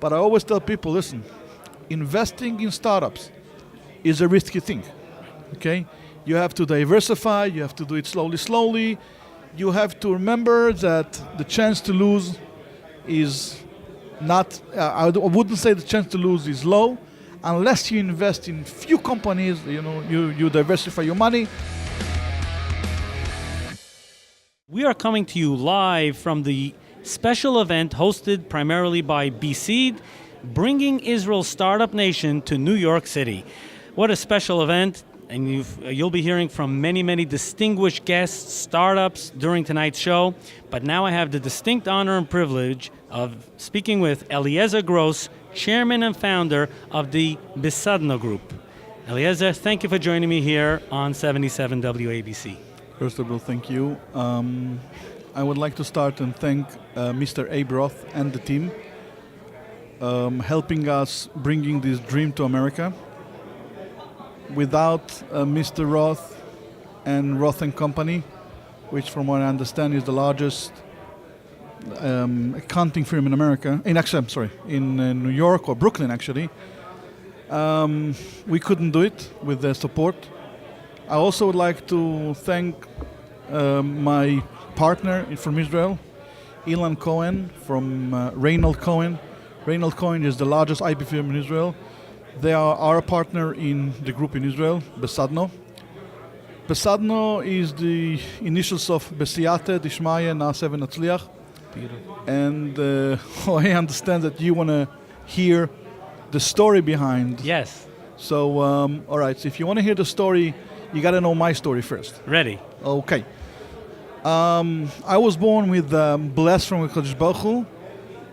But I always tell people, listen, investing in startups is a risky thing, okay? You have to diversify, you have to do it slowly. You have to remember that the chance to lose is not, I wouldn't say the chance to lose is low, unless you invest in few companies, you diversify your money. We are coming to you live from the special event hosted primarily by Besadno, bringing Israel's startup nation to New York City. What a special event, and you'll be hearing from many distinguished guests, startups during tonight's show. But now I have the distinct honor and privilege of speaking with Eliezer Gross, chairman and founder of the Besadno Group. Eliezer, thank you for joining me here on 77 WABC. First of all, thank you. I would like to start and thank Mr. Abe Roth and the team helping us bringing this dream to America. Without Mr. Roth and Roth and Company, which from what I understand is the largest accounting firm in America, in New York or Brooklyn actually, we couldn't do it with their support. I also would like to thank my partner from Israel, Elon Cohen from Reynolds Cohen. Reynolds Cohen is the largest IP firm in Israel. They are our partner in the group in Israel, Besadno. Besadno is the initials of Besiyata, Dishmaya, Naaseh V'Natzliach. Beautiful. And I understand that you want to hear the story behind. Yes. So, all right, so if you want to hear the story, you got to know my story first. Ready. Okay. I was born with blessed from the Kodesh Baruch Hu.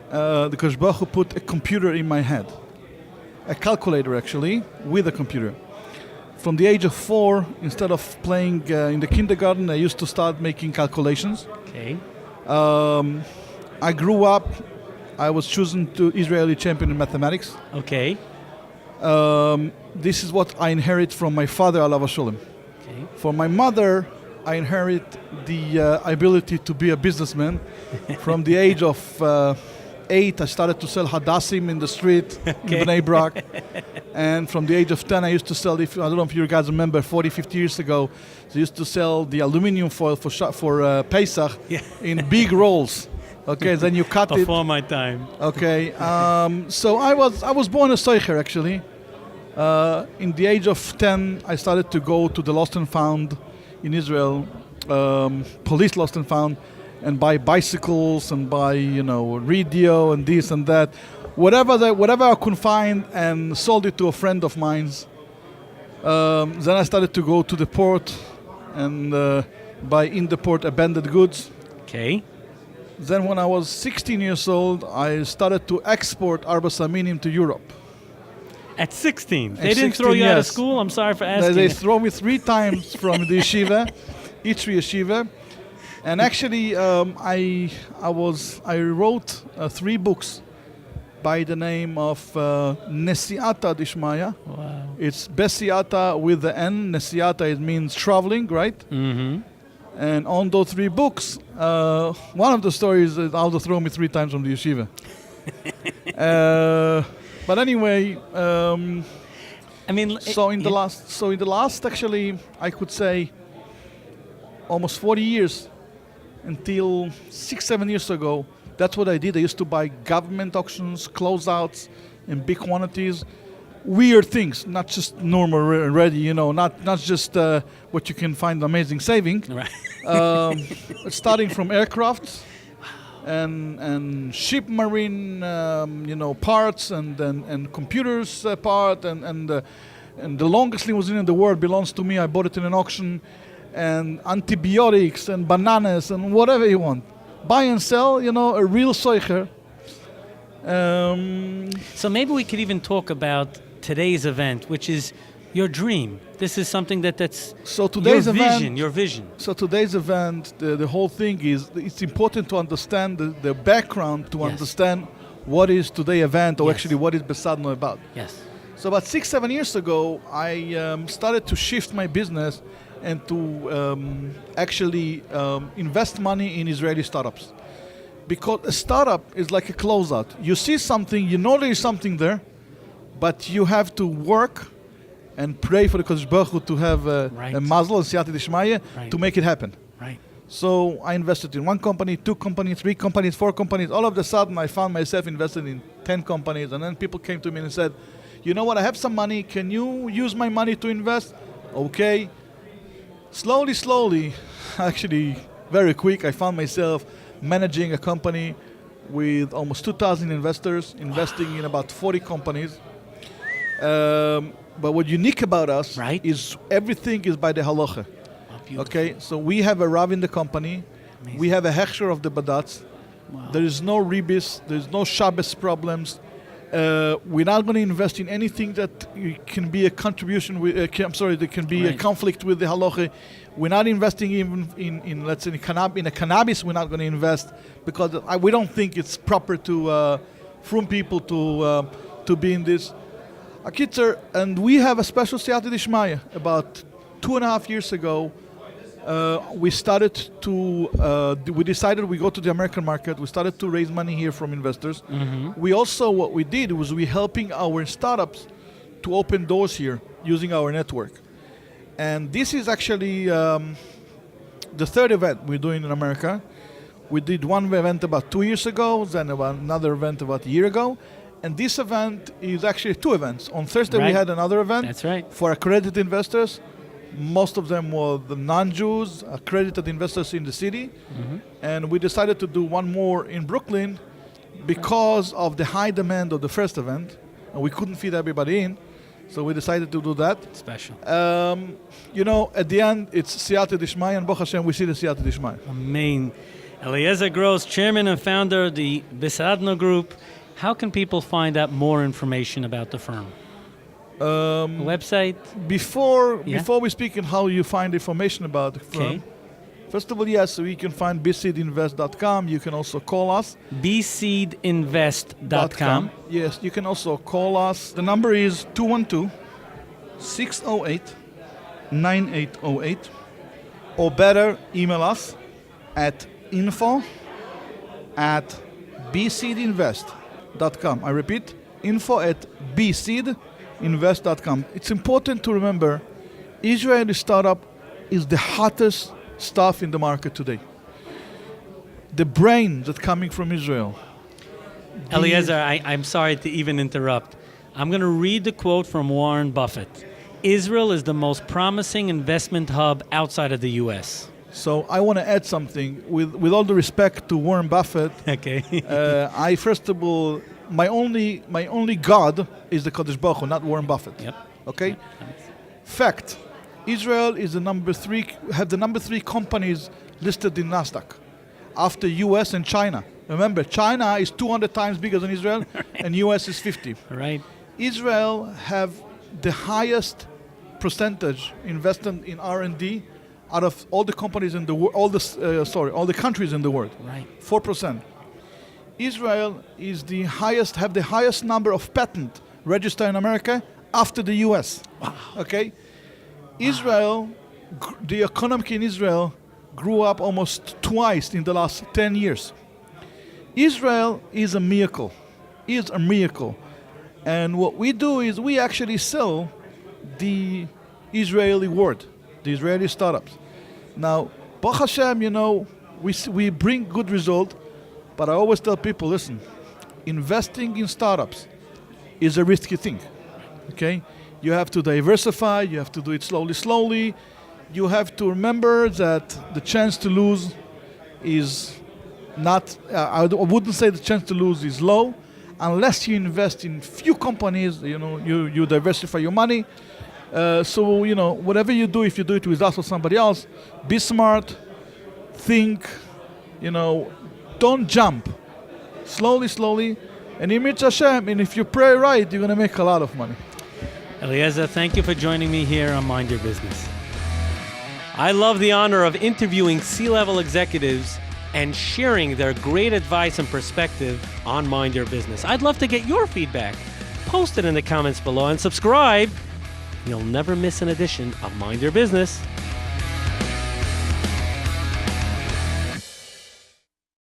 The Kodesh Baruch Hu put a computer in my head. A calculator, actually, with a computer. From the age of 4, instead of playing in the kindergarten, I used to start making calculations. Okay. I grew up, I was chosen to Israeli champion in mathematics. Okay. This is what I inherit from my father, Alav Hasholem. Okay. For my mother, I inherit the ability to be a businessman. From the age of 8, I started to sell hadassim in the street in Bnei Brak. And from the age of 10, I used to sell, I don't know if you guys remember, 40, 50 years ago, I used to sell the aluminum foil for Pesach in big rolls. Okay, then you cut it. Before my time. Okay, so I was born a soicher, actually. In the age of 10, I started to go to the Lost and Found in Israel, police Lost and Found, and buy bicycles and buy, radio and this and that. Whatever I could find, and sold it to a friend of mine's. Then I started to go to the port and buy in the port abandoned goods. Okay. Then when I was 16 years old, I started to export Arbas Aminim to Europe. At 16? At They didn't 16, throw you out of yes. school? I'm sorry for asking. They throw me 3 times from the yeshiva, each yeshiva. And actually, I wrote 3 books by the name of Nesiata Dishmaya. Wow. It's Besiata with the N. Nesiata, it means traveling, right? Mm-hmm. And on those 3 books, one of the stories is how they throw me 3 times from the yeshiva. But anyway, so in the last, actually, I could say almost 40 years, until 6-7 years ago, that's what I did. I used to buy government auctions, closeouts in big quantities, weird things, not just normal ready, not just what you can find amazing saving. Right. Starting from aircraft and ship marine, parts and computers part and the longest limousine in the world belongs to me. I bought it in an auction. And antibiotics and bananas and whatever you want. Buy and sell, a real soicher. So maybe we could even talk about today's event, which is your dream. This is something that's your vision. So today's event, the whole thing is, it's important to understand the background, to understand what is today's event, or actually what is Besadno about. Yes. So about 6-7 years ago, I started to shift my business and to actually invest money in Israeli startups. because a startup is like a closeout. You see something, you know there is something there, but you have to work and pray for the Kodesh Baruch Hu to have a mazel and siyata d'shmaya to make it happen. Right. So I invested in 1 company, 2 companies, 3 companies, 4 companies. All of a sudden, I found myself invested in 10 companies. And then people came to me and said, you know what, I have some money. Can you use my money to invest? Okay. Slowly, actually very quick, I found myself managing a company with almost 2,000 investors, investing in about 40 companies. But what's unique about us is everything is by the halacha. Okay, so we have a Rav in the company. Amazing. We have a hechsher of the badats. Wow. There is no ribis. There is no Shabbos problems. We're not going to invest in anything that can be a contribution with. There can be a conflict with the halacha. We're not investing even in let's say in a cannabis. We're not going to invest because we don't think it's proper to from people to be in this. Akitzer, and we have a special siyata d'shmaya. About 2.5 years ago, we decided we go to the American market. We started to raise money here from investors. Mm-hmm. We also, what we did was we helping our startups to open doors here using our network. And this is actually the 3rd event we're doing in America. We did one event about 2 years ago, then another event about a year ago. And this event is actually 2 events. On Thursday we had another event. That's right. For accredited investors. Most of them were the non-Jews, accredited investors in the city. Mm-hmm. And we decided to do one more in Brooklyn because of the high demand of the first event. And we couldn't fit everybody in. So we decided to do that. Special. At the end, it's siyata d'shmaya, and Baruch Hashem, we see the siyata d'shmaya. Amen. Eliezer Gross, chairman and founder of the Besadno Group. How can people find out more information about the firm? Website? Before we speak on how you find information about the firm, first of all, yes, we can find besadinvest.com. You can also call us. besadinvest.com. Yes, you can also call us. The number is 212-608-9808. Or better, email us at info@besadinvest.com. I repeat, info@besadinvest.com. It's important to remember, Israeli startup is the hottest stuff in the market today. The brain that's coming from Israel. Eliezer, I'm sorry to even interrupt. I'm going to read the quote from Warren Buffett. Israel is the most promising investment hub outside of the U.S. So I want to add something. With all the respect to Warren Buffett, I first of all, my only God is the Kodesh Baruch Hu, not Warren Buffett. Yep. Okay? Yep. Fact, Israel is the number 3 companies listed in NASDAQ after US and China. Remember, China is 200 times bigger than Israel and US is 50. Right. Israel have the highest percentage invested in R&D out of all the companies in the world, all the countries in the world. Right. 4%. Israel is the highest number of patents registered in America after the US. Wow. Okay? Israel, the economy in Israel grew up almost twice in the last 10 years. Israel is a miracle. And what we do is we actually sell the Israeli word, the Israeli startups. Now, Baruch Hashem, we bring good result, but I always tell people, listen, investing in startups is a risky thing, okay? You have to diversify, you have to do it slowly. You have to remember that the chance to lose is not, I wouldn't say the chance to lose is low, unless you invest in few companies, you diversify your money. So, whatever you do, if you do it with us or somebody else, be smart, think, don't jump. Slowly, and Imich Hashem, and if you pray right, you're going to make a lot of money. Eliezer, thank you for joining me here on Mind Your Business. I love the honor of interviewing C-level executives and sharing their great advice and perspective on Mind Your Business. I'd love to get your feedback. Post it in the comments below and subscribe. You'll never miss an edition of Mind Your Business.